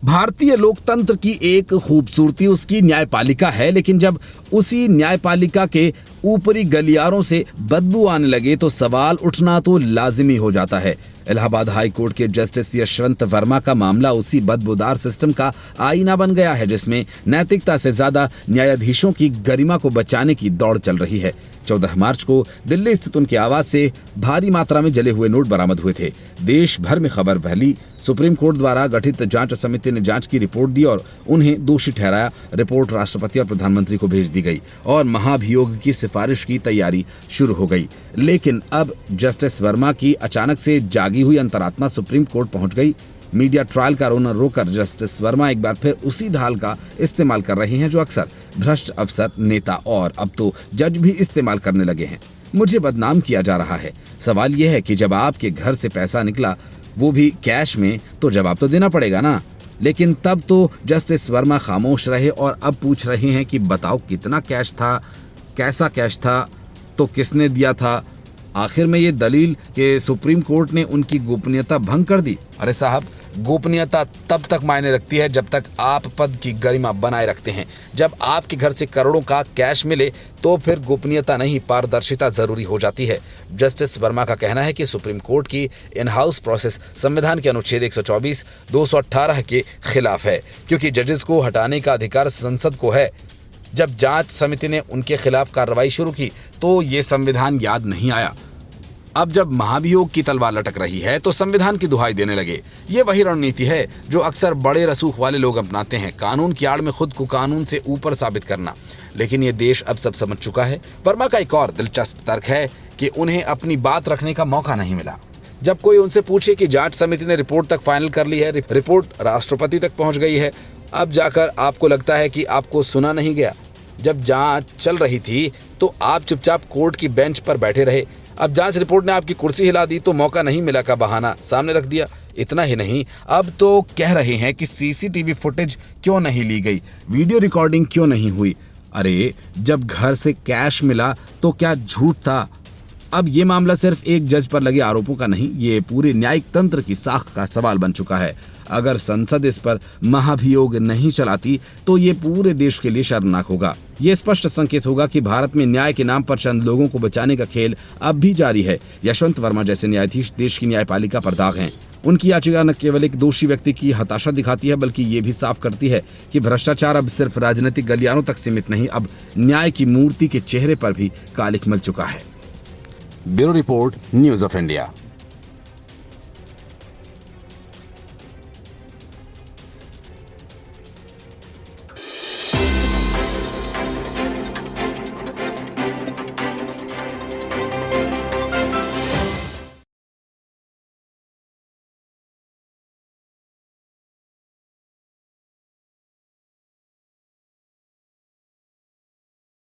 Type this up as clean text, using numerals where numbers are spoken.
भारतीय लोकतंत्र की एक खूबसूरती उसकी न्यायपालिका है, लेकिन जब उसी न्यायपालिका के ऊपरी गलियारों से बदबू आने लगे तो सवाल उठना तो लाजिमी हो जाता है। इलाहाबाद हाई कोर्ट के जस्टिस यशवंत वर्मा का मामला उसी बदबूदार सिस्टम का आईना बन गया है, जिसमें नैतिकता से ज्यादा न्यायाधीशों की गरिमा को बचाने की दौड़ चल रही है। 14 मार्च को दिल्ली स्थित उनके आवास से भारी मात्रा में जले हुए नोट बरामद हुए थे। देश भर में खबर फैली। सुप्रीम कोर्ट द्वारा गठित जांच समिति ने जांच की रिपोर्ट दी और उन्हें दोषी ठहराया। रिपोर्ट राष्ट्रपति और प्रधानमंत्री को भेज दी गई और महाभियोग की सिफारिश की तैयारी शुरू हो गई। लेकिन अब जस्टिस वर्मा की अचानक से जागी हुई अंतरात्मा सुप्रीम कोर्ट पहुंच गई। मीडिया ट्रायल का रोना रोकर जस्टिस वर्मा एक बार फिर उसी ढाल का इस्तेमाल कर रहे हैं जो अक्सर भ्रष्ट अफसर, नेता और अब तो जज भी इस्तेमाल करने लगे हैं। मुझे बदनाम किया जा रहा है। सवाल यह है कि जब आपके घर से पैसा निकला, वो भी कैश में, तो जवाब तो देना पड़ेगा ना। लेकिन तब तो जस्टिस वर्मा खामोश रहे और अब पूछ रहे हैं कि बताओ कितना कैश था, कैसा कैश था, तो किसने दिया था। आखिर में ये दलील कि सुप्रीम कोर्ट ने उनकी गोपनीयता भंग कर दी। अरे साहब, गोपनीयता तब तक मायने रखती है जब तक आप पद की गरिमा बनाए रखते हैं। जब आपके घर से करोड़ों का कैश मिले तो फिर गोपनीयता नहीं, पारदर्शिता जरूरी हो जाती है। जस्टिस वर्मा का कहना है कि सुप्रीम कोर्ट की इन हाउस प्रोसेस संविधान के अनुच्छेद 124, 218 के खिलाफ है, क्योंकि जजेस को हटाने का अधिकार संसद को है। जब जांच समिति ने उनके खिलाफ कार्रवाई शुरू की तो ये संविधान याद नहीं आया। अब जब महाभियोग की तलवार लटक रही है तो संविधान की दुहाई देने लगे। ये वही रणनीति है जो अक्सर बड़े रसूख वाले लोग अपनाते हैं, कानून की आड़ में खुद को कानून से ऊपर साबित करना। लेकिन ये देश अब सब समझ चुका है। वर्मा का एक और दिलचस्प तर्क है कि उन्हें अपनी बात रखने का मौका नहीं मिला। जब कोई उनसे पूछे कि जांच समिति ने रिपोर्ट तक फाइनल कर ली है, रिपोर्ट राष्ट्रपति तक पहुंच गई है, अब जाकर आपको लगता है कि आपको सुना नहीं गया। जब जांच चल रही थी तो आप चुपचाप कोर्ट की बेंच पर बैठे रहे। अब जांच रिपोर्ट ने आपकी कुर्सी हिला दी तो मौका नहीं मिला का बहाना सामने रख दिया। इतना ही नहीं, अब तो कह रहे हैं कि सीसीटीवी फुटेज क्यों नहीं ली गई, वीडियो रिकॉर्डिंग क्यों नहीं हुई। अरे, जब घर से कैश मिला तो क्या झूठ था? अब ये मामला सिर्फ एक जज पर लगे आरोपों का नहीं, ये पूरे न्यायिक तंत्र की साख का सवाल बन चुका है। अगर संसद इस पर महाभियोग नहीं चलाती तो ये पूरे देश के लिए शर्मनाक होगा। ये स्पष्ट संकेत होगा कि भारत में न्याय के नाम पर चंद लोगों को बचाने का खेल अब भी जारी है। यशवंत वर्मा जैसे न्यायाधीश देश की न्यायपालिका पर दाग हैं। उनकी याचिका न केवल एक दोषी व्यक्ति की हताशा दिखाती है, बल्कि ये भी साफ करती है कि भ्रष्टाचार अब सिर्फ राजनीतिक गलियारों तक सीमित नहीं, अब न्याय की मूर्ति के चेहरे पर भी कालिख मल चुका है। Bureau report, news of India.